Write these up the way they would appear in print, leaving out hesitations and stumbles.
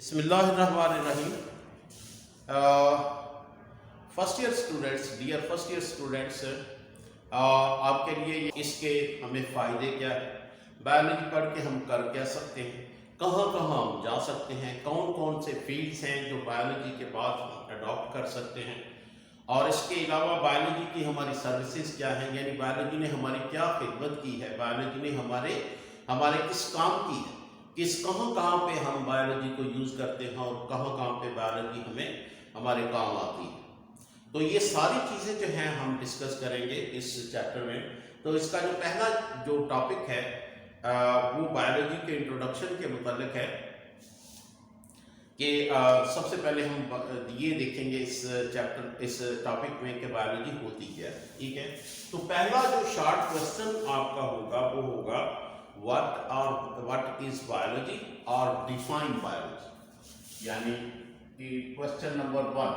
बिस्मिल्लाहिर्रहमानिर्रहीम। First year students, dear first year students, आपके लिए इसके हमें फ़ायदे क्या है, बायोलॉजी पढ़ के हम कर क्या सकते हैं, कहाँ कहाँ हम जा सकते हैं, कौन कौन से फील्ड्स हैं जो बायोलॉजी के बाद हम अडॉप्ट कर सकते हैं, और इसके अलावा बायोलॉजी की हमारी सर्विसेज क्या हैं, यानी बायोलॉजी ने हमारी क्या खिदमत की है, बायोलॉजी ने हमारे हमारे किस काम की है, किस कहाँ कहाँ पे हम बायोलॉजी को यूज़ करते हैं और कहाँ कहाँ पे बायोलॉजी हमें हमारे काम आती है। तो ये सारी चीज़ें जो हैं हम डिस्कस करेंगे इस चैप्टर में। तो इसका जो पहला जो टॉपिक है वो बायोलॉजी के इंट्रोडक्शन के मुतालिक है कि सबसे पहले हम ये देखेंगे इस टॉपिक में कि बायोलॉजी होती क्या है। ठीक है, तो पहला जो शॉर्ट क्वेश्चन आपका होगा वो होगा what is biology or define biology, यानी कि क्वेश्चन नंबर 1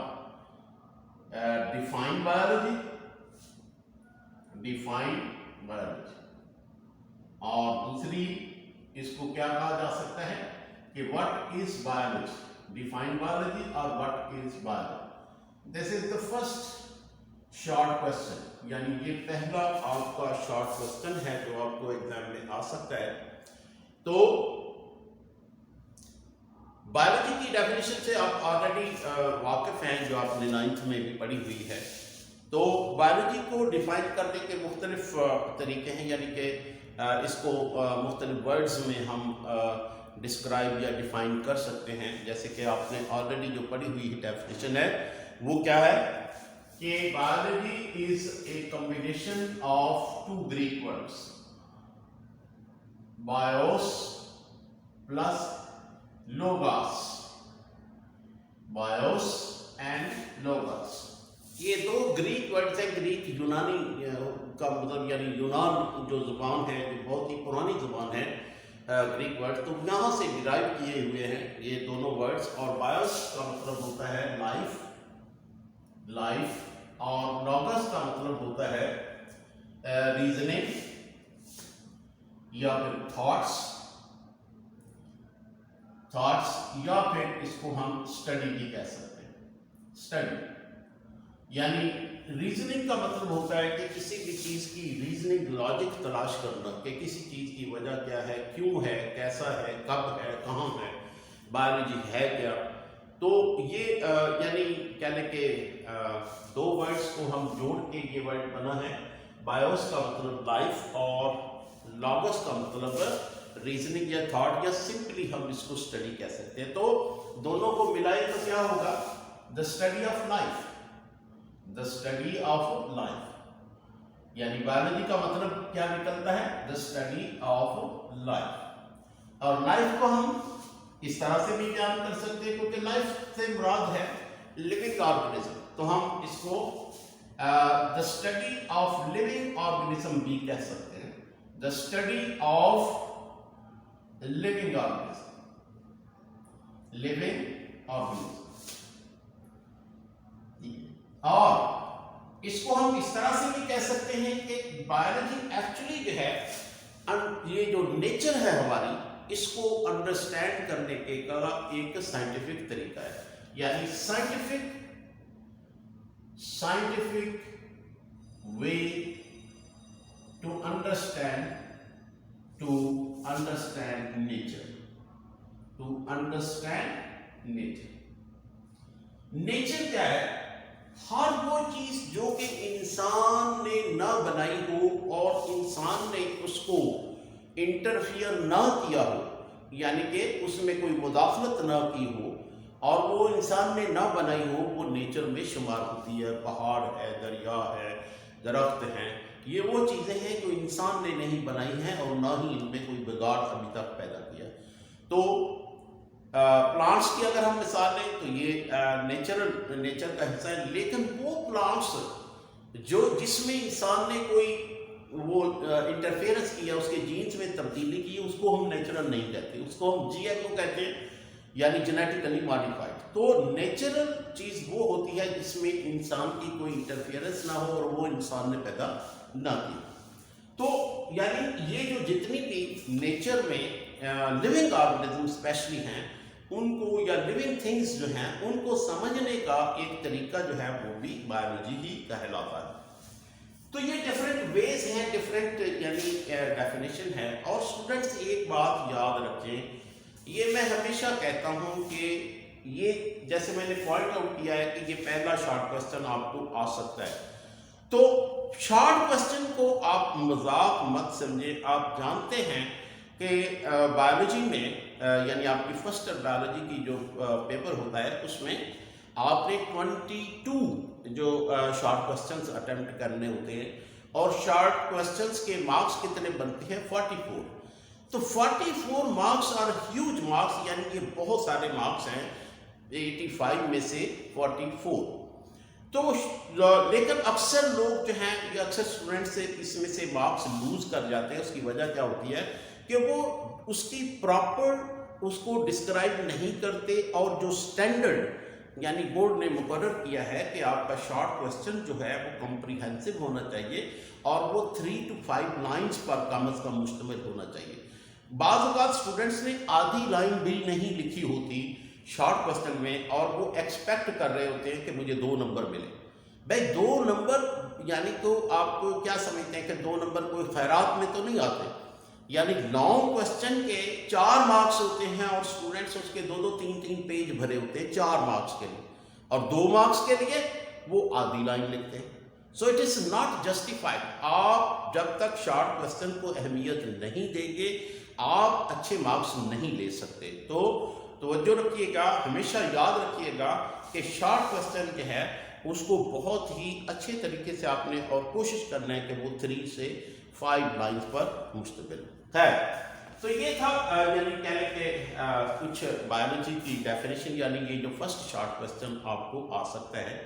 define biology और दूसरी इसको क्या कहा जा सकता है कि what is biology, define biology और what is biology। this is the first short question, यानी ये पहला आपका शॉर्ट क्वेश्चन है जो आपको एग्जाम में आ सकता है। तो बायोलॉजी की डेफिनेशन से आप ऑलरेडी वाकिफ हैं, जो आपने 9th में भी पढ़ी हुई है। तो बायोलॉजी को डिफाइन करने के मुख्तलिफ तरीके हैं, यानी कि इसको मुख्तलिफ वर्ड्स में हम डिस्क्राइब या डिफाइन कर सकते हैं। जैसे कि आपने ऑलरेडी जो पढ़ी हुई डेफिनेशन है वो क्या है कि biology is a combination of two Greek words, bios plus logos, bios and logos. ये दो ग्रीक वर्ड्स हैं, ग्रीक यूनानी का मतलब यानी यूनान जो जुबान है, जो बहुत ही पुरानी जुबान है ग्रीक वर्ड, तो यहाँ से डिराइव किए हुए हैं ये दोनों वर्ड्स। और बायोस का मतलब होता है लाइफ और लॉगस का मतलब होता है रीजनिंग या फिर थॉट्स या फिर इसको हम स्टडी भी कह सकते हैं। स्टडी यानी रीजनिंग का मतलब होता है कि किसी भी चीज़ की रीजनिंग, लॉजिक तलाश करना कि किसी चीज़ की वजह क्या है, क्यों है, कैसा है, कब है, कहाँ है, बायोलॉजी है क्या। तो ये यानी कहने के दो वर्ड्स को हम जोड़ के ये वर्ड बना है। बायोस का मतलब लाइफ और लॉगस का मतलब रीजनिंग या थॉट, या सिंपली हम इसको स्टडी कह सकते हैं। तो दोनों को मिलाए तो क्या होगा, the study of life, the study of life. यानी बायोलॉजी का मतलब क्या निकलता है, द स्टडी ऑफ लाइफ। और लाइफ को हम इस तरह से भी बयान कर सकते हैं, क्योंकि लाइफ से मुराद है लिविंग ऑर्गेनिज्म, तो हम इसको the study of living organism भी कह सकते हैं, the study of living organism, और इसको हम इस तरह से भी कह सकते हैं कि बायोलॉजी एक्चुअली जो है, ये जो नेचर है हमारी, इसको अंडरस्टैंड करने के का एक साइंटिफिक तरीका है। यानी scientific way to understand nature, nature क्या है, हर वो चीज जो कि इंसान ने ना बनाई हो और इंसान ने उसको इंटरफियर ना किया हो, यानी कि उसमें कोई मुदाखलत ना की हो और वो इंसान ने ना बनाई हो, वो नेचर में शुमार होती है। पहाड़ है, दरिया है, दरख्त हैं, ये वो चीज़ें हैं जो इंसान ने नहीं बनाई हैं और ना ही इनमें कोई बिगाड़ अभी तक पैदा किया। तो प्लांट्स की अगर हम मिसाल लें तो ये नेचर का हिस्सा है, लेकिन वो प्लांट्स जो जिसमें इंसान ने कोई वो इंटरफेरेंस किया, उसके जीन्स में तब्दीली की, उसको हम नेचुरल नहीं कहते, उसको हम जीएमओ कहते हैं, यानी जेनेटिकली मॉडिफाइड। तो नेचुरल चीज़ वो होती है जिसमें इंसान की कोई इंटरफेरेंस ना हो और वो इंसान ने पैदा ना की। तो यानी ये जो जितनी भी नेचर में लिविंग ऑर्गेनिज्म स्पेशली हैं, उनको या लिविंग थिंग्स जो हैं उनको समझने का एक तरीका जो है वो भी बायोलॉजी ही कहलाता है। तो ये डिफरेंट वेज हैं, डिफरेंट यानी डेफिनेशन है। और स्टूडेंट्स एक बात याद रखें, ये मैं हमेशा कहता हूँ कि ये जैसे मैंने पॉइंट आउट किया है कि ये पहला शॉर्ट क्वेश्चन आपको आ सकता है, तो शॉर्ट क्वेश्चन को आप मजाक मत समझे। आप जानते हैं कि बायोलॉजी में यानी आपकी फर्स्ट बायोलॉजी की जो पेपर होता है उसमें आपने 22 जो शॉर्ट क्वेश्चंस अटेम्प्ट करने होते हैं और शॉर्ट क्वेश्चंस के मार्क्स कितने बनते हैं 44। तो 44 मार्क्स आर ह्यूज मार्क्स, यानी ये बहुत सारे मार्क्स हैं 85 में से 44। तो लेकिन अक्सर लोग जो हैं या अक्सर स्टूडेंट से इसमें से मार्क्स लूज कर जाते हैं। उसकी वजह क्या होती है कि वो उसकी प्रॉपर उसको डिस्क्राइब नहीं करते, और जो स्टैंडर्ड यानी बोर्ड ने मुकर्रर किया है कि आपका शॉर्ट क्वेश्चन जो है वो कॉम्प्रिहेंसिव होना चाहिए और वो 3 to 5 लाइन्स पर कम अज कम मुश्तमिल होना चाहिए। बाज़ औक़ात स्टूडेंट्स ने आधी लाइन भी नहीं लिखी होती शॉर्ट क्वेश्चन में और वो एक्सपेक्ट कर रहे होते हैं कि मुझे 2 नंबर मिले। भाई 2 नंबर यानी तो आपको क्या समझते हैं कि 2 नंबर कोई खैरात में तो नहीं आते, यानी लॉन्ग क्वेश्चन के 4 मार्क्स होते हैं और स्टूडेंट्स उसके 2-2 3-3 पेज भरे होते हैं 4 मार्क्स के लिए, और 2 मार्क्स के लिए वो आधी लाइन लिखते हैं। So it is not justified. आप जब तक शॉर्ट क्वेश्चन को अहमियत नहीं देंगे आप अच्छे मार्क्स नहीं ले सकते। तो तवज्जो रखिएगा, हमेशा याद रखिएगा कि शॉर्ट क्वेश्चन जो है उसको बहुत ही अच्छे तरीके से आपने और कोशिश करना है कि वो 3 से 5 लाइन्स पर मुश्तमिल है। तो ये था यानी कहने के कुछ बायोलॉजी की डेफिनेशन, यानी ये जो फर्स्ट शॉर्ट क्वेश्चन आपको आ सकता है।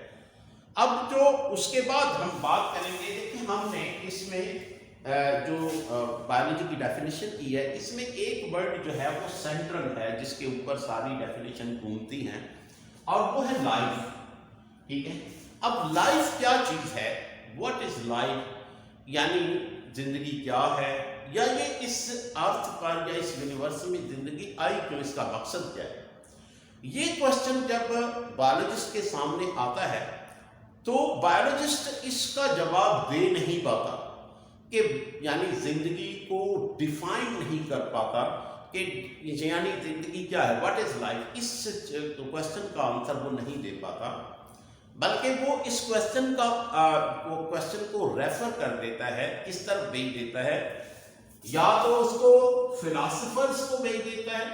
अब जो उसके बाद हम बात करेंगे, देखिए हमने इसमें जो बायोलॉजी की डेफिनेशन की है इसमें एक वर्ड जो है वो सेंट्रल है जिसके ऊपर सारी डेफिनेशन घूमती हैं, और वो है लाइफ। ठीक है, अब लाइफ क्या चीज़ है, व्हाट इज लाइफ, यानी जिंदगी क्या है, या ये इस अर्थ पर या इस यूनिवर्स में जिंदगी आई क्यों, इसका मकसद क्या है। ये क्वेश्चन जब बायोलॉजिस्ट के सामने आता है तो बायोलॉजिस्ट इसका जवाब दे नहीं पाता, कि यानी जिंदगी को डिफाइन नहीं कर पाता कि यानी जिंदगी क्या है, व्हाट इज लाइफ। इस क्वेश्चन का आंसर वो नहीं दे पाता, बल्कि वो इस क्वेश्चन को रेफर कर देता है, किस तरफ भेज देता है, या तो उसको फिलोसफर्स को भेज देता है,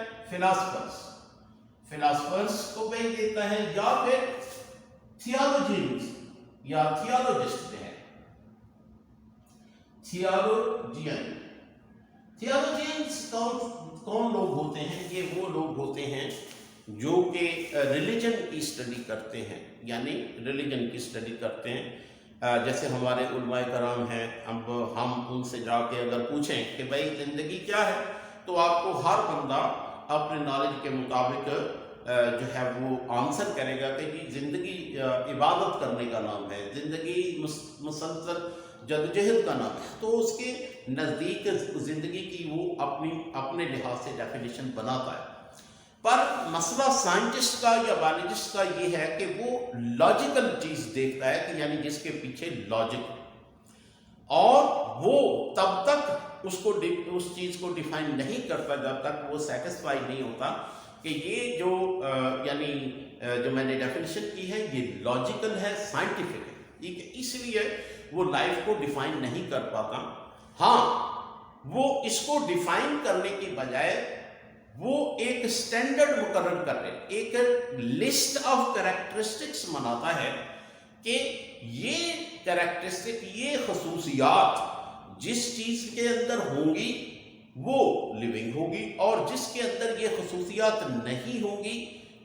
फिलोसफर्स को भेज देता है, या फिर थियोलॉजियंस या थियोलॉजिस्ट जो है थियोलॉजियंस कौन लोग होते हैं, ये वो लोग होते हैं जो कि रिलीजन की स्टडी करते हैं, यानी रिलीजन की स्टडी करते हैं। जैसे हमारे उलमाए कराम हैं, अब हम उनसे जाके अगर पूछें कि भाई ज़िंदगी क्या है, तो आपको हर बंदा अपने नॉलेज के मुताबिक जो है वो आंसर करेगा कि ज़िंदगी इबादत करने का नाम है, ज़िंदगी मुसलसल जदोजहद का नाम है। तो उसके नज़दीक ज़िंदगी की वो अपने लिहाज से डेफिनेशन बनाता है। पर मसला साइंटिस्ट का या बायोलॉजिस्ट का ये है कि वो लॉजिकल चीज़ देखता है, कि यानी जिसके पीछे लॉजिक, और वो तब तक उस चीज़ को डिफाइन नहीं करता जब तक वो सेटिस्फाई नहीं होता कि ये जो यानी जो मैंने डेफिनेशन की है ये लॉजिकल है, साइंटिफिक है। ठीक है, इसलिए वो लाइफ को डिफाइन नहीं कर पाता। हाँ, वो इसको डिफाइन करने की बजाय वो एक स्टैंडर्ड मुकर्रर कर रहे, एक लिस्ट ऑफ कैरेक्टरिस्टिक्स बनाता है कि ये कैरेक्टरिस्टिक, ये खसूसियात जिस चीज़ के अंदर होंगी वो लिविंग होगी, और जिसके अंदर ये खसूसियात नहीं होंगी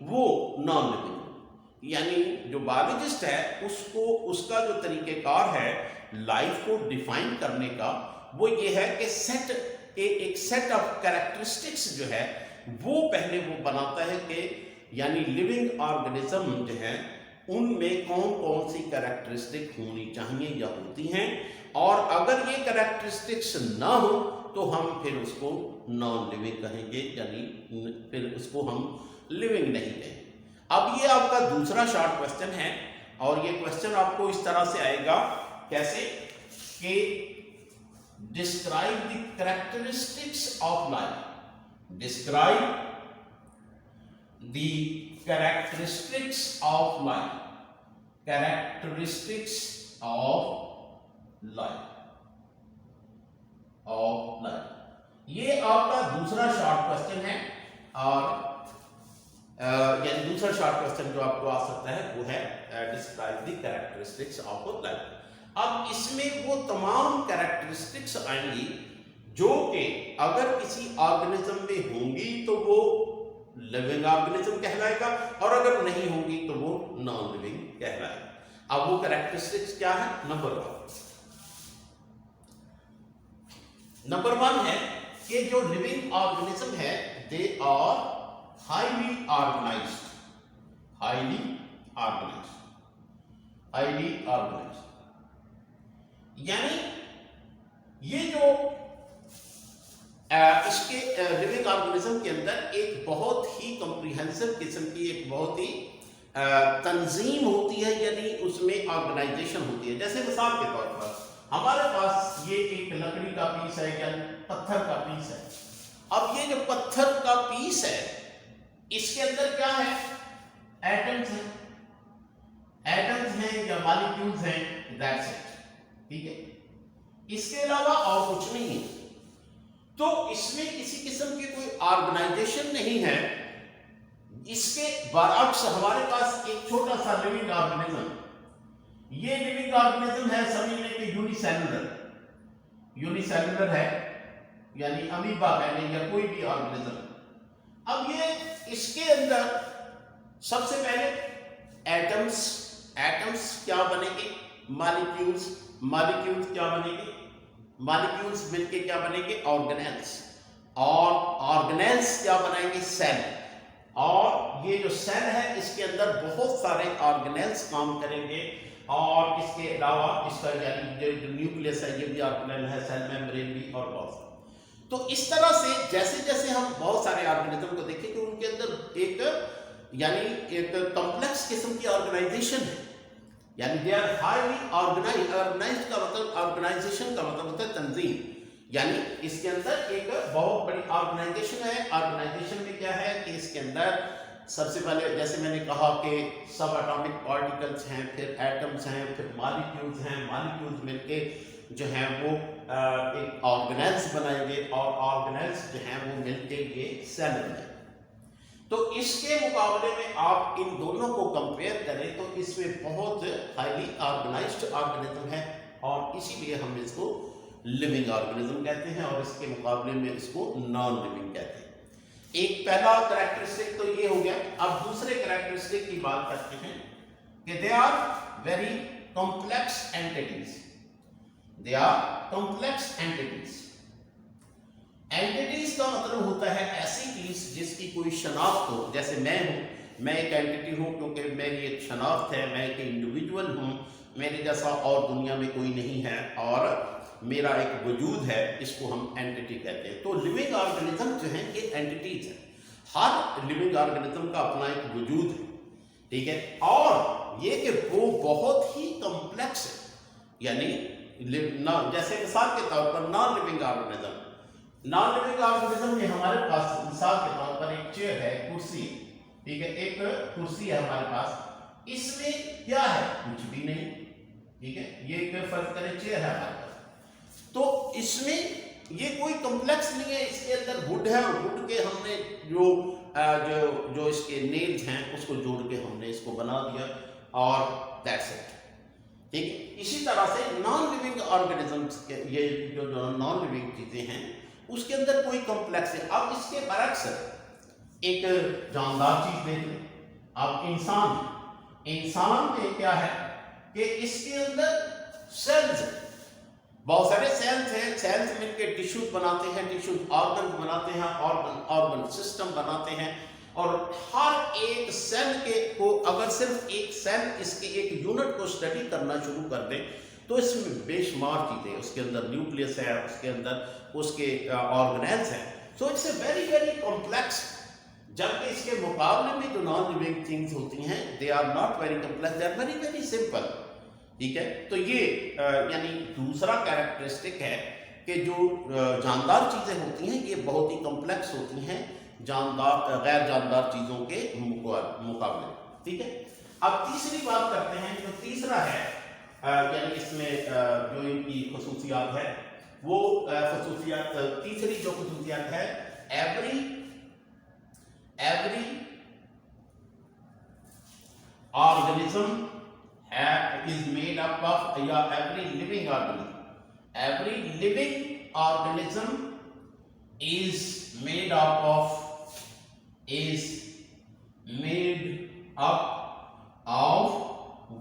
वो नॉन लिविंग होगी। यानी जो बायोलॉजिस्ट है उसका जो तरीक़ेकार है लाइफ को डिफाइन करने का, वो ये है कि एक सेट ऑफ कैरेक्टरिस्टिक्स जो है वो पहले वो बनाता है कि यानी लिविंग ऑर्गेनिज्म जो है उनमें कौन कौन सी कैरेक्टरिस्टिक होनी चाहिए या होती हैं, और अगर ये कैरेक्टरिस्टिक्स ना हो तो हम फिर उसको नॉन लिविंग कहेंगे, यानी फिर उसको हम लिविंग नहीं है। अब ये आपका दूसरा शॉर्ट क्वेश्चन है और ये क्वेश्चन आपको इस तरह से आएगा, कैसे कि describe the characteristics of life, describe the characteristics of life, characteristics of life, of life. ये आपका दूसरा शॉर्ट क्वेश्चन है और यानी दूसरा शॉर्ट क्वेश्चन जो आपको आ सकता है वो है describe the characteristics of life. अब इसमें वो तमाम कैरेक्टरिस्टिक्स आएंगी जो कि अगर किसी ऑर्गेनिज्म में होंगी तो वो लिविंग ऑर्गेनिज्म कहलाएगा और अगर नहीं होंगी तो वो नॉन लिविंग कहलाएगा। अब वो कैरेक्टरिस्टिक्स क्या है? नंबर वन है कि जो लिविंग ऑर्गेनिज्म है they are highly organized, highly organized, highly organized, यानी ये जो इसके लिविंग ऑर्गेनिज्म के अंदर एक बहुत ही कॉम्प्रिहेंसिव किस्म की एक बहुत ही तंजीम होती है, यानी उसमें ऑर्गेनाइजेशन होती है। जैसे मिसाल के तौर पर हमारे पास ये एक लकड़ी का पीस है, यानी पत्थर का पीस है। अब ये जो पत्थर का पीस है इसके अंदर क्या है? एटम्स हैं, एटम्स हैं या मॉलिक्यूल्स हैं, दैट्स इट, ठीक है। इसके अलावा और कुछ नहीं है। तो इसमें किसी किस्म की कोई ऑर्गेनाइजेशन नहीं है। इसके बरअक्स हमारे पास एक छोटा सा लिविंग ऑर्गेनिज्म, ये लिविंग ऑर्गेनिज्म है, समझ लें कि यूनिसेलुलर, यूनिसेलुलर है, यानी अमीबा कह लें या कोई भी ऑर्गेनिज्म। अब ये इसके अंदर सबसे पहले एटम्स, एटम्स क्या बनेंगे? मॉलिक्यूल्स, मॉलिक्यूल्स क्या बनेंगे? मॉलिक्यूल्स मिलके क्या बनेंगे? ऑर्गेनेल्स, और ऑर्गेनेल्स क्या बनाएंगे? सेल। और ये जो सेल है इसके अंदर बहुत सारे ऑर्गेनेल्स काम करेंगे और इसके अलावा इसका यानी जो न्यूक्लियस है ये भी ऑर्गेनेल है, सेल मेम्ब्रेन भी और बहुत सारे। तो इस तरह से जैसे जैसे हम बहुत सारे ऑर्गेनिज्म को देखें कि उनके अंदर एक यानी एक कॉम्प्लेक्स किस्म की ऑर्गेनाइजेशन है, यानी they are highly organised. Organised का मतलब, ऑर्गेनाइजेशन का मतलब होता है तंजीम, यानी इसके अंदर एक बहुत बड़ी ऑर्गेनाइजेशन है। ऑर्गेनाइजेशन में क्या है कि इसके अंदर सबसे पहले जैसे मैंने कहा कि सब एटॉमिक पार्टिकल्स हैं, फिर एटम्स हैं, फिर मॉलिक्यूल्स हैं, मॉलिक्यूल्स मिलके जो हैं वो एक ऑर्गेनेल्स बनाएंगे और ऑर्गेनेल्स जो हैं वो मिलके ये सेल बनाएंगे। तो इसके मुकाबले में आप इन दोनों को कंपेयर करें तो इसमें बहुत हाईली ऑर्गेनाइज्ड ऑर्गेनिज्म है और इसीलिए हम इसको लिविंग ऑर्गेनिज्म कहते हैं और इसके मुकाबले में इसको नॉन लिविंग कहते हैं। एक पहला कैरेक्टरिस्टिक तो ये हो गया। अब दूसरे कैरेक्टरिस्टिक की बात करते हैं कि they are very complex entities, they are complex entities. Entities का मतलब होता है ऐसी चीज जिसकी कोई शनाख्त हो। जैसे मैं हूं, मैं एक एंटिटी हूं क्योंकि मेरी एक शनाख्त है, मैं एक इंडिविजुअल हूं, मेरे जैसा और दुनिया में कोई नहीं है और मेरा एक वजूद है, इसको हम एंटिटी कहते हैं। तो लिविंग ऑर्गेनिज्म जो है ये एंटिटीज है। हर लिविंग ऑर्गेनिज्म का अपना एक वजूद है, ठीक है। और ये कि वो बहुत ही कॉम्प्लेक्स है, यानी जैसे मिसाल के तौर पर non living organism, non living organism में हमारे पास मिसाल के तौर पर एक चेयर है, कुर्सी, ठीक है, एक कुर्सी है हमारे पास। इसमें क्या है? कुछ भी नहीं, ठीक है। ये एक फर्ज करें चेयर है हमारे पास, तो इसमें ये कोई कॉम्प्लेक्स नहीं है। इसके अंदर वुड है और वुड के हमने जो इसके नेल्स हैं उसको जोड़ के हमने इसको बना दिया और दैट्स इट, ठीक है। इसी तरह से नॉन लिविंग ऑर्गेनिजम्स के ये जो नॉन लिविंग चीजें हैं उसके अंदर कोई कॉम्प्लेक्स है। अब इसके बरक्स एक जानदार चीज देख लें, अब इंसान में क्या है कि इसके अंदर सेल्स, बहुत सारे सेल्स हैं, सेल्स मिलकर टिश्यूज बनाते हैं, टिश्यूज ऑर्गन बनाते हैं, ऑर्गन सिस्टम बनाते हैं और हर एक सेल को अगर सिर्फ एक सेल इसके एक यूनिट को स्टडी करना शुरू कर दे तो इसमें बेशुमार चीजें, उसके अंदर न्यूक्लियस है, उसके अंदर उसके ऑर्गेनेल्स हैं। So it's a very very complex, जबकि इसके मुकाबले में जो नॉन लिविंग थिंग्स होती हैं they are not very complex, they are very very simple. ठीक है, तो ये यानी दूसरा कैरेक्टरिस्टिक है कि जो जानदार चीजें होती हैं ये बहुत ही कॉम्प्लेक्स होती हैं जानदार गैर जानदार चीजों के मुकाबले। ठीक है, अब तीसरी बात करते हैं। जो तीसरा है यानी इसमें जो इनकी खसूसियात है वो खसूसियात, तीसरी जो खसूसियात है, every organism is made up of, या every living organism is made up of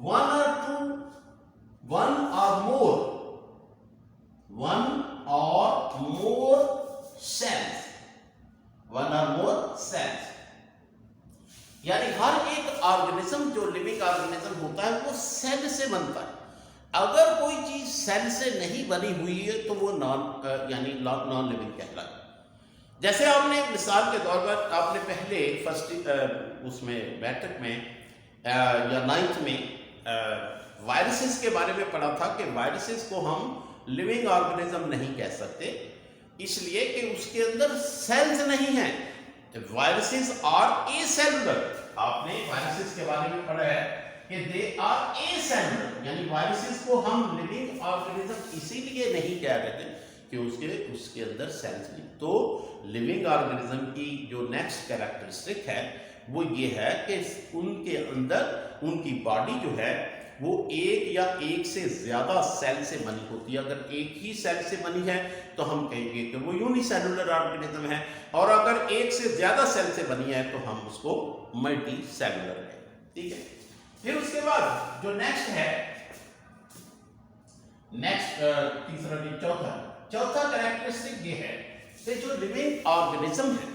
one or more cells। यानी हर एक ऑर्गेनिज्म जो लिविंग ऑर्गेनिज्म होता है वो सेल से बनता है। अगर कोई चीज सेल से नहीं बनी हुई है तो वो नॉन लिविंग कहलाए। जैसे आपने मिसाल के तौर पर आपने पहले फर्स्ट उसमें बैठक में या 9th में वायरसेस के बारे में पढ़ा था कि वायरसेस को हम लिविंग ऑर्गेनिज्म नहीं कह सकते, इसलिए कि उसके अंदर सेल्स नहीं है। Viruses are acellular. आपने वायरसेस के बारे में पढ़ा है कि दे आर एसेलुलर, यानी वायरसेस को हम लिविंग ऑर्गेनिज्म इसीलिए नहीं कह रहे थे कि उसके अंदर सेल्स नहीं। तो लिविंग ऑर्गेनिज्म की जो नेक्स्ट कैरेक्टरिस्टिक है वो ये है कि उनके अंदर उनकी बॉडी जो है वो एक या एक से ज्यादा सेल से बनी होती है। अगर एक ही सेल से बनी है तो हम कहेंगे कि वो यूनिसेलुलर ऑर्गेनिज्म है, और अगर एक से ज्यादा सेल से बनी है तो हम उसको मल्टी सेलुलर कहेंगे। ठीक है, फिर उसके बाद जो नेक्स्ट है, तीसरा नहीं चौथा कैरेक्टरिस्टिक ये है कि जो लिविंग ऑर्गेनिज्म है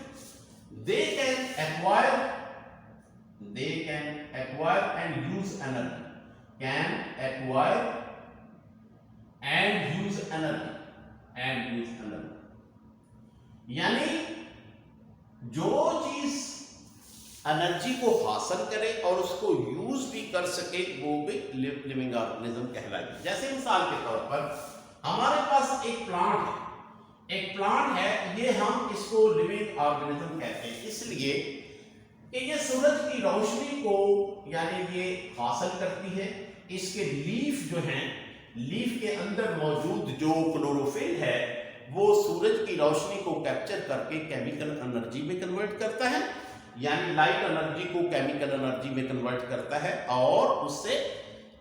they can acquire and use energy, यानी जो चीज एनर्जी को हासिल करे और उसको यूज भी कर सके वो भी लिविंग ऑर्गेनिज्म कहलाएगी। जैसे मिसाल के तौर पर हमारे पास एक प्लांट है, ये हम इसको लिविंग ऑर्गेनिज्म कहते हैं इसलिए कि ये सूरज की रोशनी को यानी ये हासिल करती है। इसके लीफ जो हैं, लीफ के अंदर मौजूद जो क्लोरोफिल है वो सूरज की रोशनी को कैप्चर करके केमिकल एनर्जी में कन्वर्ट करता है, यानी लाइट एनर्जी को केमिकल एनर्जी में कन्वर्ट करता है और उससे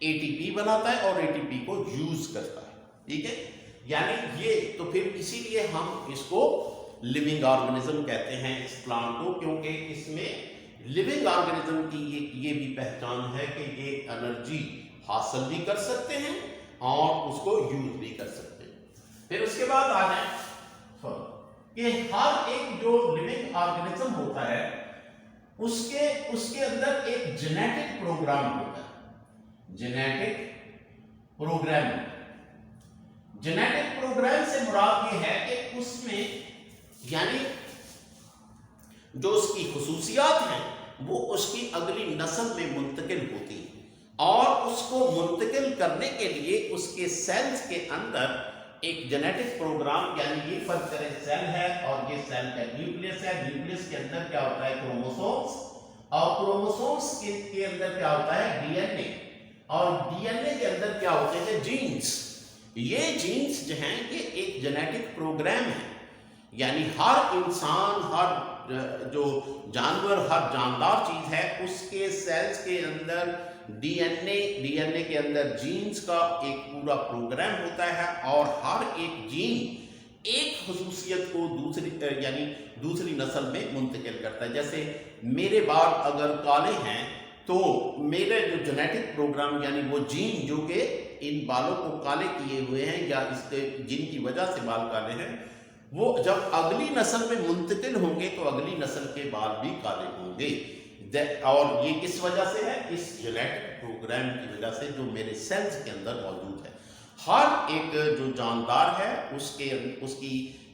एटीपी बनाता है और एटीपी को यूज करता है। ठीक है, यानी ये तो फिर इसीलिए हम इसको लिविंग ऑर्गेनिज्म कहते हैं इस प्लांट को, क्योंकि इसमें लिविंग ऑर्गेनिज्म की ये भी पहचान है कि ये एनर्जी हासिल भी कर सकते हैं और उसको यूज भी कर सकते हैं। फिर उसके बाद आ जाए कि हर एक जो लिविंग ऑर्गेनिज्म होता है उसके अंदर एक जेनेटिक प्रोग्राम होता है। जेनेटिक प्रोग्राम से मुराद ये है कि उसमें यानी जो उसकी खुसूसियात हैं वो उसकी अगली नस्ल में मुंतकिल होती है और उसको मुंतकिल करने के लिए उसके सेल्स के अंदर एक जेनेटिक प्रोग्राम, यानी ये फर्ज करें सेल है और ये सेल का न्यूक्लियस है। न्यूक्लियस के अंदर क्या होता है? क्रोमोसोम्स, और क्रोमोसोम्स के अंदर क्या होता है? डीएनए, और डीएनए के अंदर क्या होते हैं? जीन्स। ये जीन्स जो हैं ये एक जेनेटिक प्रोग्राम है, यानी हर इंसान, हर जो जानवर, हर जानदार चीज है उसके सेल्स के अंदर डीएनए के अंदर जीन्स का एक पूरा प्रोग्राम होता है और हर एक जीन एक खसूसियत को दूसरी नस्ल में मुंतकिल करता है। जैसे मेरे बाल अगर काले हैं तो मेरे जो जेनेटिक प्रोग्राम यानी वो जीन जो कि इन बालों को काले किए हुए हैं या इसके जिनकी वजह से बाल काले हैं, वो जब अगली नस्ल में मुंतकिल होंगे तो अगली नस्ल के बाल भी काले होंगे। और ये किस वजह से है? इस जेनेटिक प्रोग्राम की वजह से जो मेरे सेल्स के अंदर मौजूद है। हर एक जो जानदार है उसकी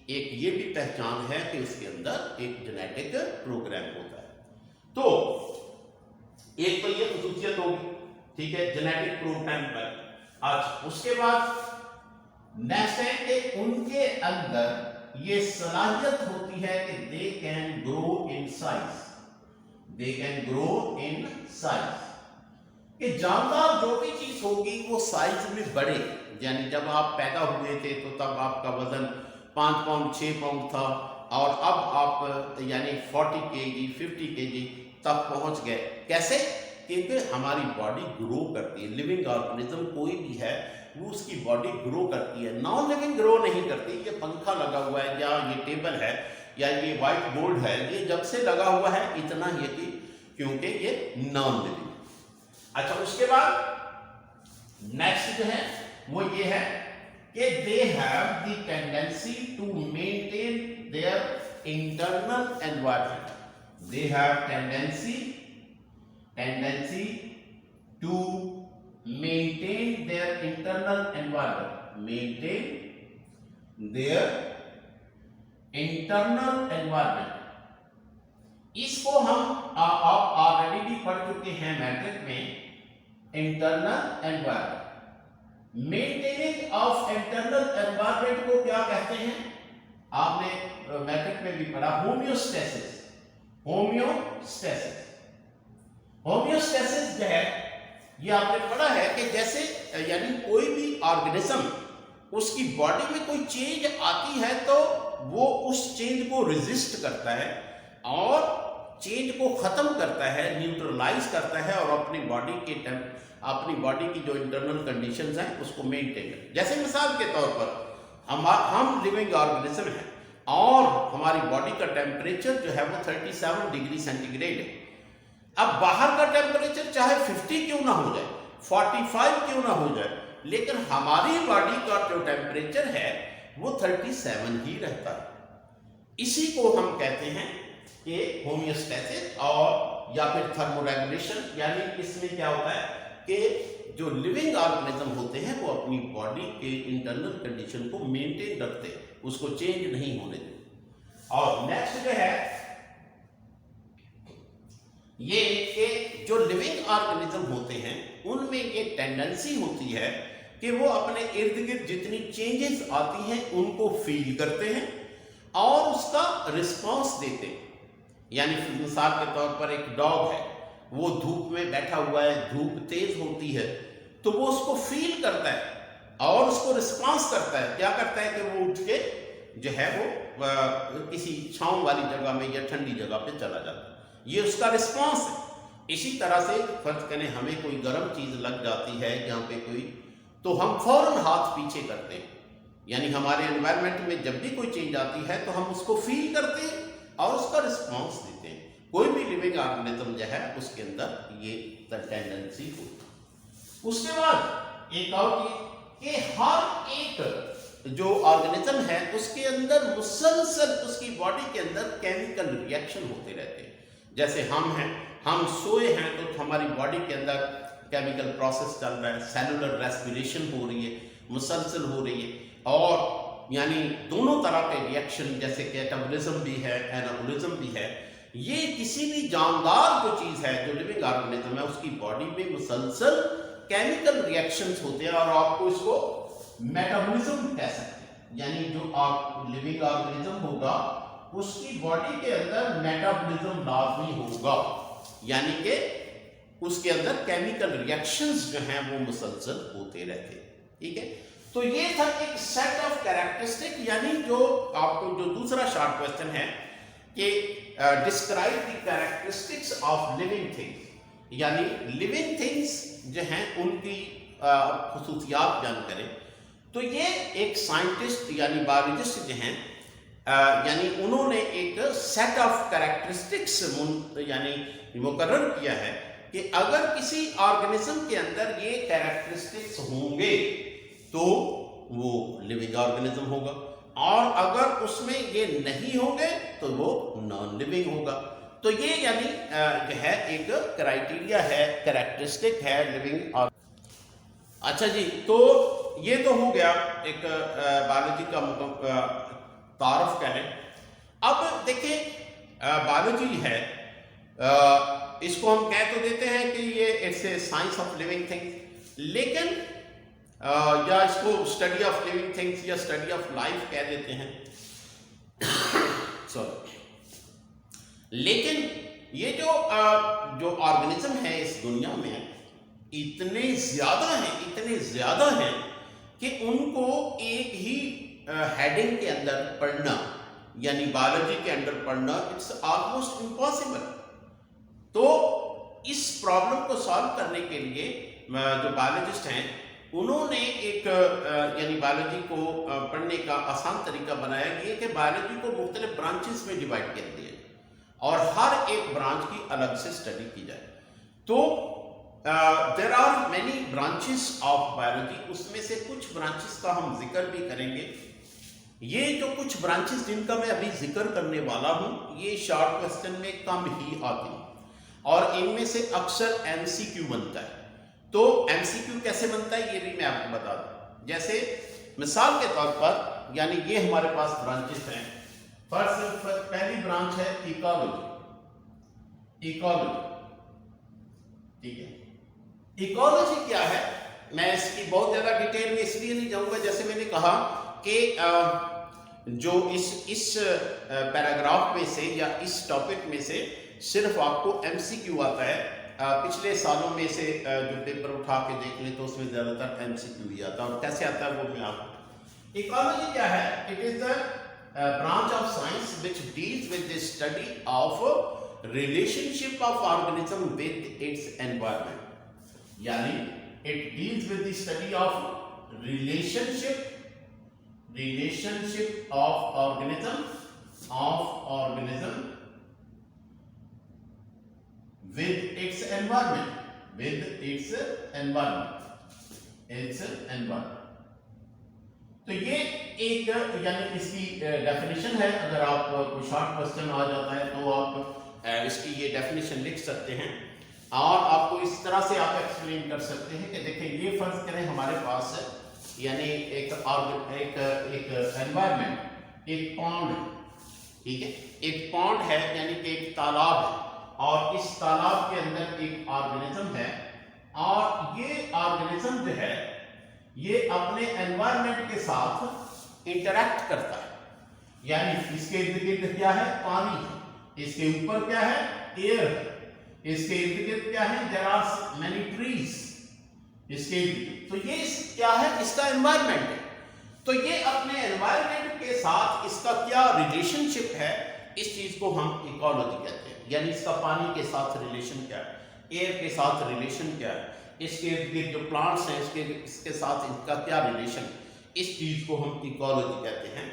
एक ये भी पहचान है कि उसके अंदर एक जेनेटिक प्रोग्राम होता है। तो एक तो ये खसूसियत होगी, ठीक है, जेनेटिक प्रोग्राम पर। आज उसके बाद नेक्स्ट है कि उनके अंदर ये सलाहियत होती है कि they can grow in size, they can grow in size, कि जानदार जो भी चीज होगी वो साइज में बढ़े। यानी जब आप पैदा हुए थे तो तब आपका वजन 5 पाउंड 6 पाउंड था, और अब आप यानी 40 केजी 50 केजी तक पहुंच गए। कैसे? क्योंकि हमारी बॉडी ग्रो करती है। लिविंग ऑर्गेनिज्म कोई भी है वो उसकी बॉडी ग्रो करती है, नॉन लिविंग ग्रो नहीं करती। ये पंखा लगा हुआ है या ये टेबल है या ये व्हाइट बोर्ड है, ये जब से लगा हुआ है इतना ही कि क्योंकि ये नॉन लिविंग। अच्छा, उसके बाद नेक्स्ट जो है वो ये है कि they have the tendency to maintain their internal environment, they have tendency to maintain their internal environment, maintain their internal environment। इसको हम आप ऑलरेडी भी पढ़ चुके हैं मैट्रिक में, internal environment. Maintaining of internal environment को क्या कहते हैं? आपने मैट्रिक में भी पढ़ा, होमियोस्टेसिस। होमियोस्टेसिस, होमियोस्टेसिस जो है ये आपने पढ़ा है कि जैसे यानी कोई भी ऑर्गेनिज्म उसकी बॉडी में कोई चेंज आती है तो वो उस चेंज को रेजिस्ट करता है और चेंज को खत्म करता है, न्यूट्रलाइज करता है और अपनी बॉडी की जो इंटरनल कंडीशंस हैं उसको मेंटेन करता है। जैसे मिसाल के तौर पर हम लिविंग ऑर्गेनिज्म हैं और हमारी बॉडी का टेम्परेचर जो है वो 37 डिग्री सेंटीग्रेड है। अब बाहर का टेम्परेचर चाहे 50 क्यों ना हो जाए, 45 क्यों ना हो जाए, लेकिन हमारी बॉडी का जो टेम्परेचर है वो 37 ही रहता है। इसी को हम कहते हैं कि होमियोस्टेसिस और या फिर थर्मोरेगुलेशन। यानी इसमें क्या होता है कि जो लिविंग ऑर्गेनिज्म होते हैं वो अपनी बॉडी के इंटरनल कंडीशन को मेंटेन रखते हैं, उसको चेंज नहीं होने देते। और नेक्स्ट जो है ये कि जो लिविंग ऑर्गेनिज्म होते हैं उनमें ये टेंडेंसी होती है कि वो अपने इर्द गिर्द जितनी चेंजेस आती हैं उनको फील करते हैं और उसका रिस्पांस देते हैं। यानी मिसाल के तौर पर एक डॉग है, वो धूप में बैठा हुआ है, धूप तेज होती है तो वो उसको फील करता है और उसको रिस्पांस करता है। क्या करता है कि वो उठ के जो है वो किसी छांव वाली जगह में या ठंडी जगह पे चला जाता है, ये उसका रिस्पांस है। इसी तरह से फर्ज करें हमें कोई गर्म चीज लग जाती है यहाँ पे कोई, तो हम फौरन हाथ पीछे करते हैं। यानी हमारे एनवायरनमेंट में जब भी कोई चेंज आती है तो हम उसको फील करते हैं और उसका रिस्पांस देते हैं। कोई भी लिविंग ऑर्गेनिज्म जो है उसके अंदर ये टेंडेंसी होती है। उसके बाद एक और कि हर एक जो ऑर्गेनिज्म है उसके अंदर मुसलसल उसकी बॉडी के अंदर केमिकल रिएक्शन होते रहते हैं। जैसे हम हैं, हम सोए हैं तो हमारी बॉडी के अंदर केमिकल प्रोसेस चल रहा है, सेलुलर रेस्पिरेशन हो रही है, मुसलसल हो रही है, और यानी दोनों तरह के रिएक्शन जैसे कैटाबॉलिज्म भी है, एनाबॉलिज्म भी है। ये किसी भी जानदार जो चीज़ है जो लिविंग ऑर्गेनिज्म है उसकी बॉडी में मुसलसल केमिकल रिएक्शंस होते हैं और आपको इसको मेटाबॉलिज्म कह सकते हैं। यानी जो आप लिविंग ऑर्गेनिज्म होगा उसकी बॉडी के अंदर मेटाबॉलिज्म लाजमी होगा, यानी कि उसके अंदर केमिकल रिएक्शंस जो हैं वो मुसलसल होते रहते हैं। ठीक है, तो ये था एक सेट ऑफ कैरेक्टरिस्टिक, यानी जो आपको जो दूसरा शॉर्ट क्वेश्चन है कि describe the characteristics of living things, यानी लिविंग थिंग्स जो हैं उनकी खसूसियात बयान करें। तो ये एक साइंटिस्ट यानी बायोलॉजिस्ट जो हैं यानी उन्होंने एक सेट ऑफ कैरेक्टरिस्टिक्स यानी मुकर्रर किया है कि अगर किसी ऑर्गेनिज्म के अंदर ये कैरेक्टरिस्टिक्स होंगे तो वो लिविंग ऑर्गेनिज्म होगा, और अगर उसमें ये नहीं होंगे तो वो नॉन लिविंग होगा। तो ये यानी जो है एक क्राइटेरिया है, कैरेक्टरिस्टिक है लिविंग और। अच्छा जी, तो ये तो हो गया एक बायोलॉजी का तारुफ कहें। अब देखिए बायोलॉजी है, इसको हम कह तो देते हैं कि ये it's a science of living things, लेकिन या इसको स्टडी ऑफ लिविंग थिंग्स या स्टडी ऑफ लाइफ कह देते हैं सॉरी। लेकिन ये जो ऑर्गेनिज्म है इस दुनिया में इतने ज़्यादा हैं कि उनको एक ही हेडिंग के अंदर पढ़ना, यानी बायोलॉजी के अंदर पढ़ना, इट्स ऑलमोस्ट इम्पॉसिबल। तो इस प्रॉब्लम को सॉल्व करने के लिए जो बायोलॉजिस्ट हैं उन्होंने एक यानी बायोलॉजी को पढ़ने का आसान तरीका बनाया ये कि बायोलॉजी को मुख्तलिफ ब्रांचेस में डिवाइड कर दिया और हर एक ब्रांच की अलग से स्टडी की जाए। तो there are many branches of biology, उसमें से कुछ ब्रांचेस का हम जिक्र भी करेंगे। ये जो कुछ ब्रांचेस जिनका मैं अभी जिक्र करने वाला हूं ये शॉर्ट क्वेश्चन में कम ही आती हैं और इनमें से अक्सर एमसीक्यू बनता है। तो एमसीक्यू कैसे बनता है ये भी मैं आपको बता दूं। जैसे मिसाल के तौर पर, यानी ये हमारे पास ब्रांचेस हैं। फर्स्ट पहली ब्रांच है इकोलॉजी, ठीक है। इकोलॉजी क्या है, मैं इसकी बहुत ज्यादा डिटेल में इसलिए नहीं जाऊंगा, जैसे मैंने कहा कि जो इस पैराग्राफ में से या इस टॉपिक में से सिर्फ आपको एमसीक्यू आता है। पिछले सालों में से जो पेपर उठा के देख ले तो उसमें ज्यादातर एमसीक्यू ही आता है। और कैसे आता है वो मैं आपको। इकोलॉजी क्या है, it is the branch of science which deals with the study of relationship of organism with its environment, यानी it deals with the study of relationship of organism with its environment। तो ये एक यानी इसकी definition है। अगर आप कोई शॉर्ट क्वेश्चन आ जाता है तो आप इसकी ये डेफिनेशन लिख सकते हैं और आपको इस तरह से आप एक्सप्लेन कर सकते हैं कि देखिए ये फर्ज करें हमारे पास यानी एक एनवायरनमेंट, एक पॉन्ड है, ठीक है, एक पॉन्ड है यानी कि एक तालाब है और इस तालाब के अंदर एक ऑर्गेनिज्म है और ये ऑर्गेनिज्म जो है ये अपने एनवायरनमेंट के साथ इंटरैक्ट करता है। यानी इसके इर्द गिर्द क्या है, पानी है, इसके ऊपर क्या है, एयर है, इसके इर्द गिर्द क्या है, देयर आर मेनी ट्रीज, इसके तो ये क्या है, इसका एनवायरनमेंट है। तो ये अपने एनवायरनमेंट के साथ इसका क्या रिलेशनशिप है, इस चीज को हम इकोलॉजी कहते हैं। यानी इसका पानी के साथ रिलेशन क्या है, एयर के साथ रिलेशन क्या है, इसके इर्द गिर्द जो प्लांट्स हैं इसके साथ इनका क्या रिलेशन, इस चीज को हम इकोलॉजी कहते हैं,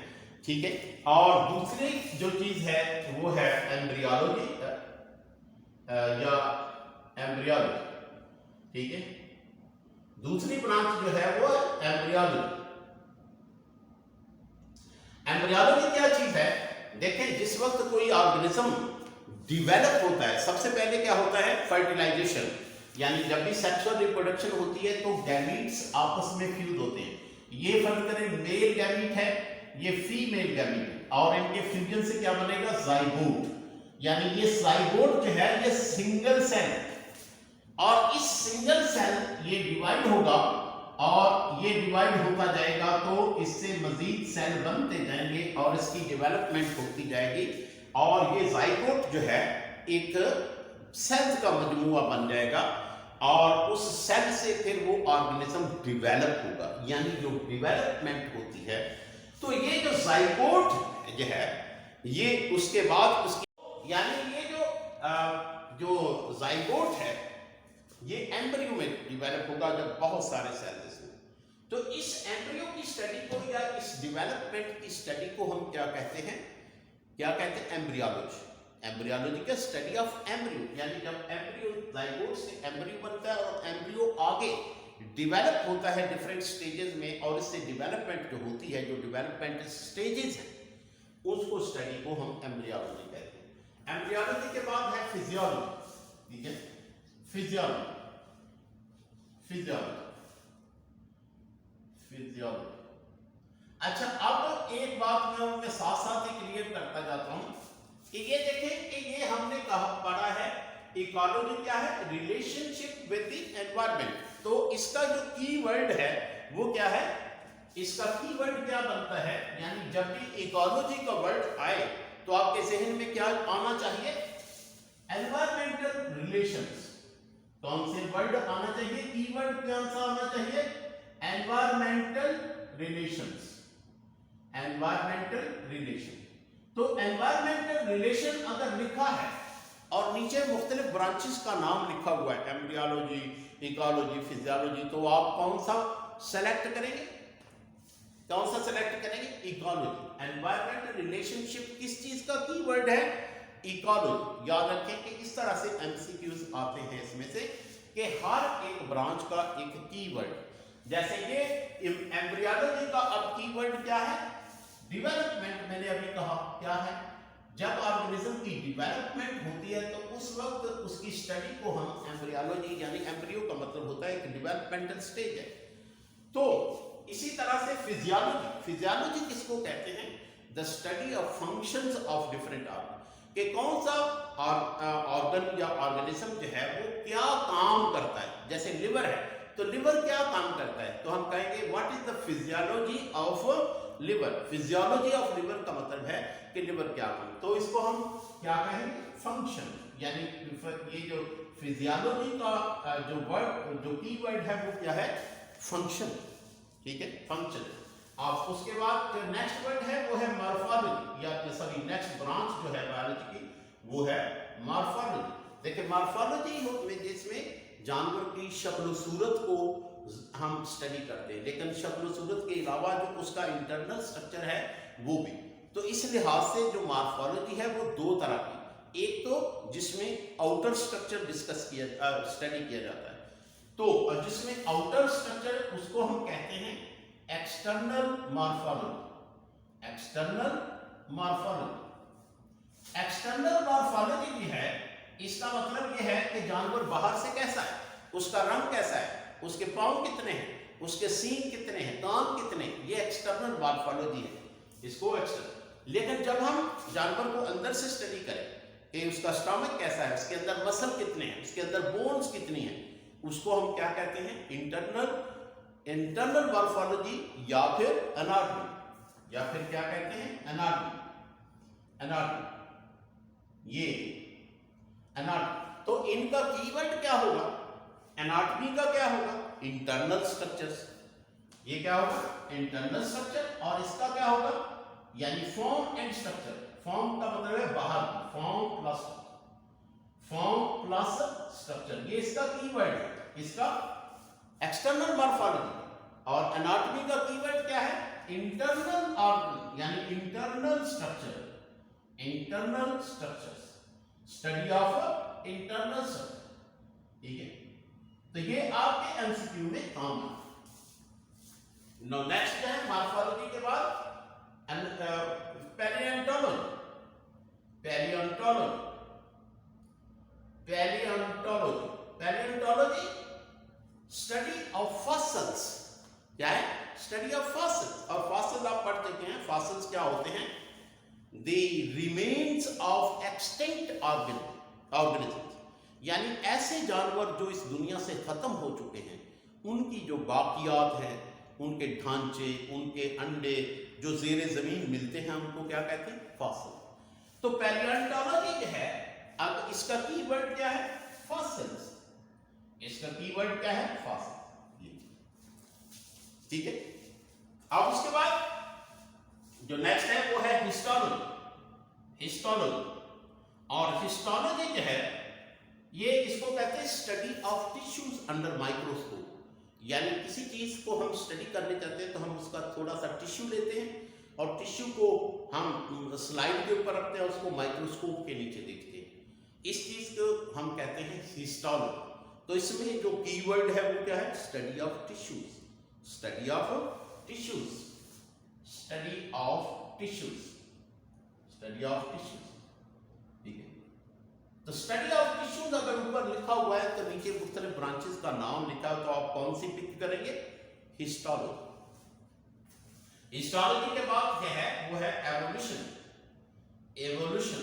ठीक है। और दूसरी जो चीज है वो है एम्ब्रियोलॉजी या एम्ब्रियोलॉजी, ठीक है। दूसरी ब्रांच जो है वो एम्ब्रियोलॉजी। एम्ब्रियोलॉजी क्या चीज है, देखें जिस वक्त कोई ऑर्गेनिज्म डिवेलप होता है सबसे पहले क्या होता है, फर्टिलाइजेशन, यानी जब भी सेक्सुअल रिप्रोडक्शन होती है तो गैमीट्स आपस में फ्यूज होते हैं। ये फर्क करें मेल गैमीट है, ये फीमेल गैमीट है और इनके फ्यूजन से क्या बनेगा, जाइगोट। यानी ये जाइगोट जो है ये सिंगल सेल, और इस सिंगल सेल ये डिवाइड होगा और ये डिवाइड होता जाएगा तो इससे मजीद सेल बनते जाएंगे और इसकी डेवलपमेंट होती जाएगी और ये जाइगोट जो है एक सेल्स का मजमूआ बन जाएगा और उस सेल से फिर वो ऑर्गेनिज्म डिवेलप होगा, यानी जो डिवेलपमेंट होती है। तो ये जो जाइगोट जो है ये उसके बाद उसकी यानी ये जो जाइगोट है ये एम्ब्रियो में डिवेलप होगा जब बहुत सारे सेल्स हैं। तो इस एम्ब्रियो की स्टडी को या इस डेवलपमेंट की स्टडी को हम क्या कहते हैं, एम्ब्रियोलॉजी। एम्ब्रियोलॉजी का स्टडी ऑफ एम्ब्रियो, यानी जब एम्ब्रियो जाइगोट से एम्ब्रियो बनता है और एम्ब्रियो आगे डेवलप होता है डिफरेंट स्टेजेस में और इससे डेवलपमेंट जो होती है, जो डेवलपमेंट स्टेजेस हैं उसको स्टडी को हम एम्ब्रियोलॉजी कहते हैं। एम्ब्रियोलॉजी के बाद है फिजियोलॉजी, ठीक है, फिजियोलॉजी। अच्छा, अब एक बात मैं साथ साथ ही क्लियर करता जाता हूं कि ये देखें कि ये हमने कहा पढ़ा है इकोलॉजी क्या है, रिलेशनशिप विद द एनवायरनमेंट। तो इसका जो कीवर्ड है वो क्या है, इसका कीवर्ड क्या बनता है, यानी जब भी इकोलॉजी का वर्ड आए तो आपके जहन में क्या आना चाहिए, एनवायरमेंटल रिलेशंस। कौन से वर्ड आना चाहिए, कीवर्ड कौन सा आना चाहिए, एनवायरमेंटल रिलेशंस, एनवायरमेंटल रिलेशन। तो एनवायरमेंटल रिलेशन अगर लिखा है और नीचे मुख्तलिफ ब्रांचेस का नाम लिखा हुआ है, एम्ब्रियोलॉजी, इकोलॉजी, फिजियोलॉजी, तो आप कौन सा सेलेक्ट करेंगे, कौन सा सेलेक्ट करेंगे, इकोलॉजी। एनवायरमेंटल रिलेशनशिप किस चीज का कीवर्ड है, इकोलॉजी। याद रखें कि इस तरह से एमसीक्यूज आते हैं इसमें से कि हर एक ब्रांच का एक कीवर्ड, जैसे ये एम्ब्रियोलॉजी का अब कीवर्ड क्या है, डेवलपमेंट। मैंने अभी कहा क्या है, जब ऑर्गेनिज्म की डेवलपमेंट होती है तो उस वक्त उसकी स्टडी को हम एम्ब्रियोलॉजी, यानी एम्ब्रियो का मतलब होता है एक डेवलपमेंटल स्टेज है। तो इसी तरह से फिजियोलॉजी, फिजियोलॉजी किसको कहते हैं, the study of functions of different organ, कि कौन सा ऑर्गन या ऑर्गेनिज्म जो है वो क्या काम करता है। जैसे लिवर है तो लिवर क्या काम करता है, तो हम कहेंगे what is the physiology of liver. Physiology of liver का मतलब है कि लिवर क्या काम, तो इसको हम क्या कहेंगे, फंक्शन। यानी ये जो फिजियोलॉजी का जो वर्ड, जो कीवर्ड है वो क्या है, फंक्शन। ठीक है, फंक्शन। आप उसके बाद जो नेक्स्ट वर्ड है वो है मॉर्फोलॉजी, या सॉरी नेक्स्ट ब्रांच जो है बायोलॉजी की वो है मॉर्फोलॉजी। देखिए मॉर्फोलॉजी में जिसमें जानवर की शक्ल सूरत को हम स्टडी करते हैं, लेकिन शक्ल सूरत के अलावा जो उसका इंटरनल स्ट्रक्चर है वो भी। तो इस लिहाज से जो मॉर्फोलॉजी है वो दो तरह की, एक तो जिसमें आउटर स्ट्रक्चर डिस्कस किया, स्टडी किया जाता है, तो जिसमें आउटर स्ट्रक्चर उसको हम कहते हैं external morphology. External morphology, external morphology भी है, इसका मतलब यह है कि जानवर बाहर से कैसा है, उसका रंग कैसा है, उसके पाँव कितने हैं, उसके सींग कितने हैं, कान कितने हैं, ये एक्सटर्नल मॉर्फोलॉजी है, इसको एक्सटर्नल। लेकिन जब हम जानवर को अंदर से स्टडी करें कि उसका स्टमक कैसा है, उसके अंदर मसल कितने हैं, उसके अंदर बोन्स कितनी हैं, उसको हम क्या कहते हैं, इंटरनल मॉर्फोलॉजी या फिर एनाटॉमी, या फिर क्या कहते हैं, एनाटॉमी। एनाटॉमी, ये एनाटॉमी। तो इनका कीवर्ड क्या होगा, एनाटॉमी का क्या होगा, इंटरनल स्ट्रक्चर्स, ये क्या होगा, इंटरनल स्ट्रक्चर, और इसका क्या होगा, यानी फॉर्म एंड स्ट्रक्चर। फॉर्म का मतलब है बाहर, फॉर्म प्लस स्ट्रक्चर, ये इसका कीवर्ड है, इसका एक्सटर्नल मॉर्फोलॉजी। और एनाटॉमी का कीवर्ड क्या है, इंटरनल ऑर्गन, यानी internal structure, internal structures, study of internal structure. ठीक है, तो ये आपके एमसीक्यू में काम है। नो नेक्स्ट है मॉर्फोलॉजी के बाद पैलियोंटोलॉजी। पैलियोंटोलॉजी, पैलियोंटोलॉजी, पैलियोंटोलॉजी स्टडी ऑफ फॉसिल्स। क्या है, स्टडी ऑफ फॉसिल्स। और फॉसिल आप पढ़ चुके हैं, फॉसिल्स क्या होते हैं, the remains of extinct organisms, यानी ऐसे जानवर जो इस दुनिया से खत्म हो चुके हैं, उनकी जो बाकियात हैं, उनके ढांचे, उनके अंडे जो ज़ेरे ज़मीन मिलते हैं, उनको क्या कहते हैं, फॉसिल। तो पैलियोंटोलॉजी जो है, अब इसका कीवर्ड क्या है, फॉसिल्स। इसका कीवर्ड क्या है, फॉसिल। ठीक है, अब उसके बाद जो नेक्स्ट है वो है हिस्टोलॉजी। हिस्टोलॉजी, और हिस्टोलॉजी जो है ये इसको कहते हैं study of tissues under microscope. यानी किसी चीज को हम स्टडी करने चाहते हैं तो हम उसका थोड़ा सा टिश्यू लेते हैं और टिश्यू को हम स्लाइड के ऊपर रखते हैं, उसको माइक्रोस्कोप के नीचे देखते हैं। इस चीज को हम कहते हैं हिस्टोलॉजी। तो इसमें जो कीवर्ड है वो क्या है, study of tissues, study of tissues, study of tissues, study of tissues. ठीक है, तो स्टडी ऑफ टिश्यूज अगर ऊपर लिखा हुआ है तो नीचे मुख्तलिफ ब्रांचेस का नाम लिखा है, तो आप कौन सी पिक करेंगे, हिस्टोलॉजी। हिस्टोलॉजी के बाद क्या है, वो है एवोल्यूशन। एवोल्यूशन,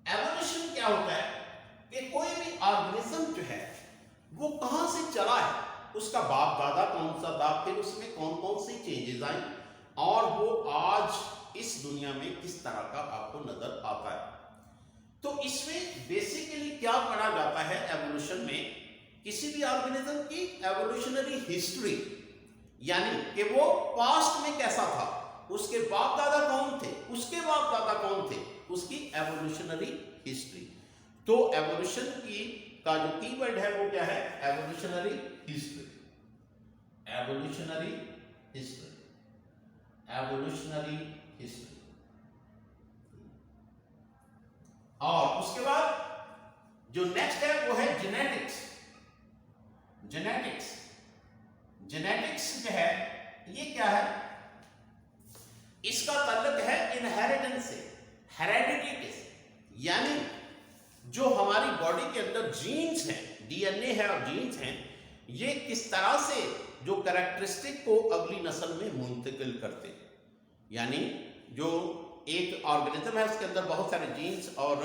एवोल्यूशन क्या होता है कि कोई भी ऑर्गेनिज्म जो है वो कहां से चला है, उसका बाप दादा कौन सा था, फिर उसमें कौन कौन सी चेंजेस आई, और वो आज इस दुनिया में किस तरह का आपको नजर आता है। तो इसमें बेसिकली क्या पढ़ा जाता है एवोल्यूशन में, किसी भी ऑर्गेनिज्म की एवोल्यूशनरी हिस्ट्री, यानी कि वो पास्ट में कैसा था, उसके बाप दादा कौन थे, उसके बाप दादा कौन थे, उसकी एवोल्यूशनरी हिस्ट्री। तो एवोल्यूशन की का जो कीवर्ड है वो क्या है, evolutionary history. Evolutionary history, evolutionary history. और उसके बाद जो नेक्स्ट है वो है जेनेटिक्स। जेनेटिक्स, जेनेटिक्स जो है ये क्या है, इसका ताल्लुक है इनहेरिटेंस से, हेरेडिटी से, यानी जो हमारी बॉडी के अंदर जीन्स हैं, डीएनए है और जीन्स हैं, ये किस तरह से जो कैरेक्टरिस्टिक को अगली नस्ल में मुंतकिल करते हैं। यानी जो एक ऑर्गेनिज्म है उसके अंदर बहुत सारे जीन्स और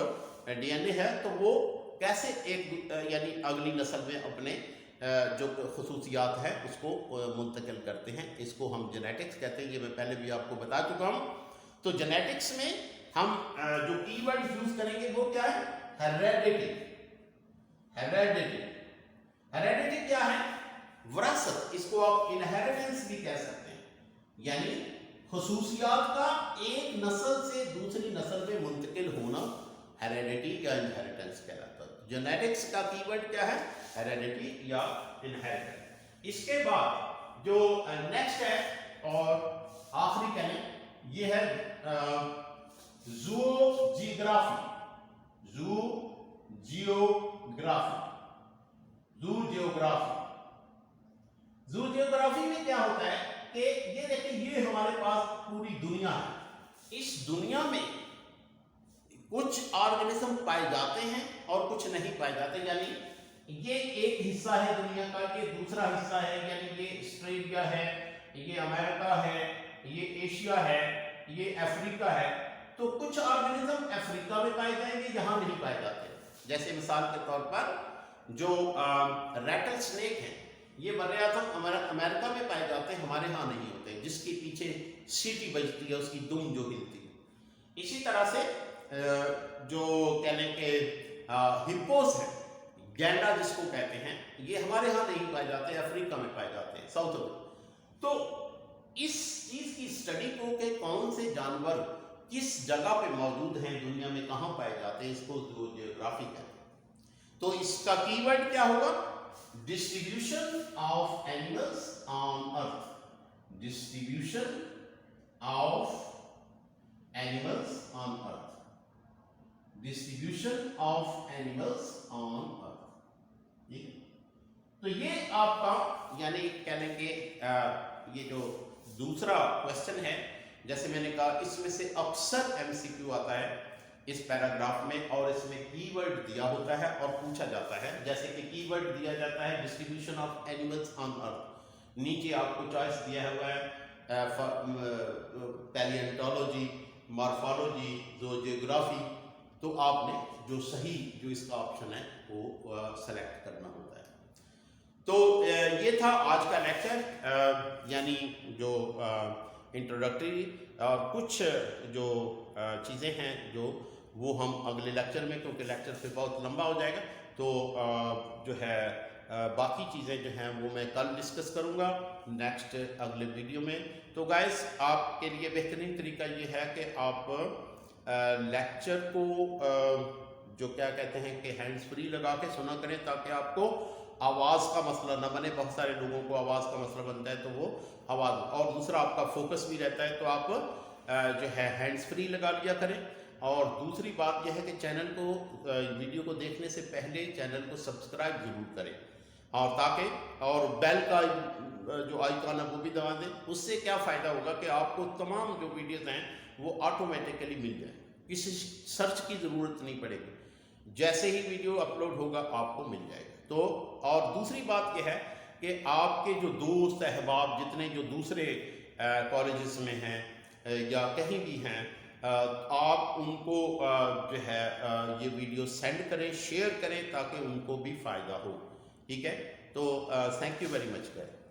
डीएनए है, तो वो कैसे एक यानी अगली नस्ल में अपने जो खुसूसियात है उसको मुंतकिल करते हैं, इसको हम जेनेटिक्स कहते हैं। ये मैं पहले भी आपको बता चुका हूँ। तो जेनेटिक्स में हम जो कीवर्ड यूज करेंगे वो क्या है, हेरेडिटी। हेरेडिटी, हेरेडिटी क्या है, विरासत, इसको आप इनहेरिटेंस भी कह सकते हैं, यानी खुसूसियात का एक नस्ल से दूसरी नस्ल में मुंतकिल होना हेरेडिटी या इनहेरिटेंस कहलाता है। जेनेटिक्स का कीवर्ड क्या है, हेरेडिटी या इनहेरिटेंस। इसके बाद जो नेक्स्ट है और आखिरी कहें ये है ज़ूजियोग्राफी। ज़ूजियोग्राफी, ज़ूजियोग्राफी। ज़ूजियोग्राफी में क्या होता है कि ये देखिए, ये हमारे पास पूरी दुनिया है। इस दुनिया में कुछ ऑर्गेनिज्म पाए जाते हैं और कुछ नहीं पाए जाते, यानी ये एक हिस्सा है दुनिया का, ये दूसरा हिस्सा है, यानी ये ऑस्ट्रेलिया है, ये अमेरिका है, ये एशिया है, ये अफ्रीका है। तो कुछ ऑर्गेनिज्म अफ्रीका में पाए जाएंगे, यहाँ नहीं पाए जाते। जैसे मिसाल के तौर पर जो रैटल स्नेक हैं, ये बर्रे-ए-आज़म अमेरिका में पाए जाते हैं, हमारे यहाँ नहीं होते, जिसके पीछे सीटी बजती है, उसकी दुम जो हिलती है। इसी तरह से जो कहने के हिप्पोस है, गैंडा जिसको कहते हैं, ये हमारे यहाँ नहीं पाए जाते, अफ्रीका में पाए जाते हैं, साउथ में। तो इस चीज की स्टडी को कि कौन से जानवर किस जगह पे मौजूद हैं दुनिया में, कहाँ पाए जाते हैं, इसको ज़ूजियोग्राफी कहते हैं। तो इसका कीवर्ड क्या होगा, distribution of animals on earth. Distribution of animals on earth. Distribution of animals on earth, ठीक है। तो ये आपका यानी कहने के ये जो दूसरा क्वेश्चन है, जैसे मैंने कहा इसमें से अक्सर एमसीक्यू आता है इस पैराग्राफ में, और इसमें कीवर्ड दिया होता है और पूछा जाता है। जैसे कि कीवर्ड दिया जाता है distribution of animals on earth, नीचे आपको चॉइस दिया हुआ है पैलियोंटोलॉजी, मॉर्फोलॉजी, ज़ूजियोग्राफी। तो आपने जो सही जो इसका ऑप्शन है वो सेलेक्ट करना होता है। तो ये था आज का लेक्चर, यानी जो इंट्रोडक्टरी और कुछ जो चीज़ें हैं जो वो हम अगले लेक्चर में, क्योंकि लेक्चर फिर बहुत लंबा हो जाएगा, तो जो है बाकी चीज़ें जो हैं वो मैं कल डिस्कस करूँगा नेक्स्ट अगले वीडियो में। तो गाइस, आपके लिए बेहतरीन तरीका ये है कि आप लेक्चर को जो क्या कहते हैं कि हैंड्स फ्री लगा के सुना करें, ताकि आपको आवाज़ का मसला ना बने। बहुत सारे लोगों को आवाज़ का मसला बनता है, तो वो आवाज़, और दूसरा आपका फोकस भी रहता है, तो आप जो है हैंड्स फ्री लगा लिया करें। और दूसरी बात यह है कि चैनल को वीडियो को देखने से पहले चैनल को सब्सक्राइब ज़रूर करें, और ताकि और बेल का जो आइकॉन है वो भी दबा दें। उससे क्या फ़ायदा होगा कि आपको तमाम जो वीडियोज़ हैं वो ऑटोमेटिकली मिल जाए, किसी सर्च की ज़रूरत नहीं पड़ेगी, जैसे ही वीडियो अपलोड होगा आपको मिल जाएगा। तो और दूसरी बात यह है कि आपके जो दोस्त अहबाब जितने जो दूसरे कॉलेजेस में हैं या कहीं भी हैं, आप उनको जो है ये वीडियो सेंड करें, शेयर करें ताकि उनको भी फ़ायदा हो। ठीक है, तो thank you very much guys.